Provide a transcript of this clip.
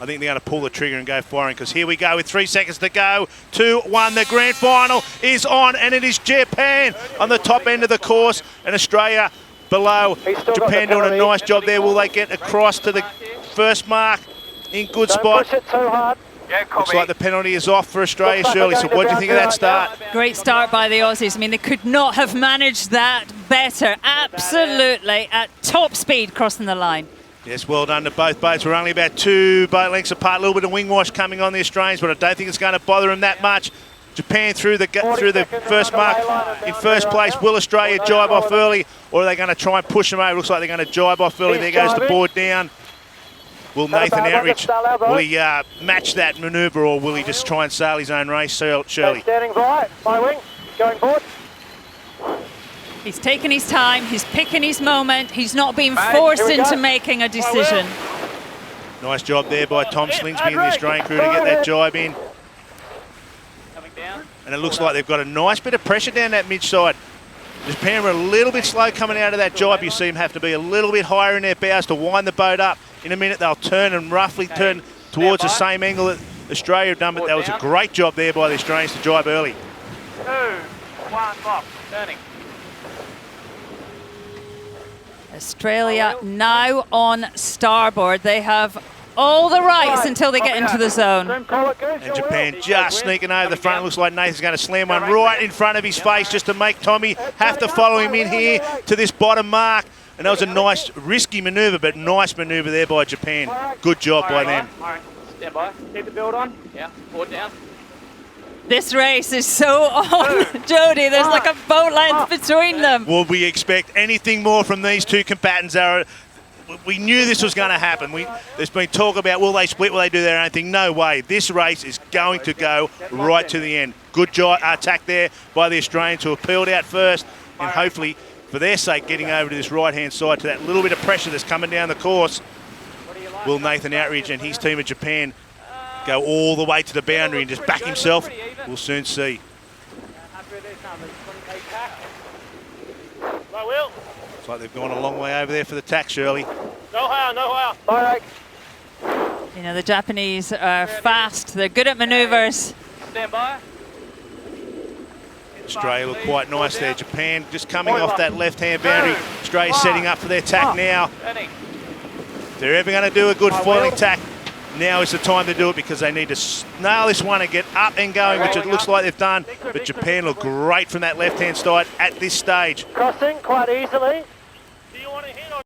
I think they're going to pull the trigger and go firing, because here we go with 3 seconds to go. 2-1, the grand final is on, and it is Japan on the top end of the course, and Australia below. Japan doing a nice job there. Will they get across to the first mark in good spot? Push it too hard. Looks like the penalty is off for Australia, Shirley. So what do you think of that start? Great start by the Aussies. I mean, they could not have managed that better. Absolutely at top speed crossing the line. Yes, well done to both boats. We're only about 2 boat lengths apart. A little bit of wing wash coming on the Australians, but I don't think it's going to bother them that much. Japan through the first mark in first place. Will Australia jibe off early, or are they going to try and push them over? Looks like they're going to jibe off early. There goes the board down. Will Nathan Outridge, will he match that manoeuvre, or will he just try and sail his own race, Shirley? Standing by, my wing, going board. He's taking his time, he's picking his moment, he's not being forced into making a decision. Nice job there by Tom Slingsby and the Australian crew to get that jibe in. And it looks like they've got a nice bit of pressure down that mid-side. Japan were a little bit slow coming out of that jibe. You see them have to be a little bit higher in their bows to wind the boat up. In a minute, they'll turn and roughly turn towards the same angle that Australia have done, but that was a great job there by the Australians to jibe early. 2, 1, lock, turning. Australia now on starboard. They have all the rights until they get into the zone. And Japan just sneaking over the front. It looks like Nathan's going to slam one right in front of his face just to make Tommy have to follow him in here to this bottom mark. And that was a nice, risky manoeuvre, but nice manoeuvre there by Japan. Good job by them. Stand by. Keep the build on. Yeah, board down. This race is so on, Jody. There's like a boat length between them. Will we expect anything more from these two combatants? We knew this was going to happen. There's been talk about, will they split, will they do their own thing? No way. This race is going to go right to the end. Good job, attack there by the Australians, who have peeled out first, and hopefully, for their sake, getting over to this right-hand side to that little bit of pressure that's coming down the course. Will Nathan Outridge and his team of Japan go all the way to the boundary and just back himself? We'll soon see. Looks like they've gone a long way over there for the tack, Shirley. No higher, no higher. All right. You know, the Japanese are fast. They're good at manoeuvres. Stand by. Australia look quite nice there. Japan just coming off that left-hand boundary. Australia setting up for their tack now. If they're ever going to do a good foiling tack, now is the time to do it, because they need to nail this one and get up and going, which it looks like they've done. But Japan look great from that left-hand side at this stage. Crossing quite easily.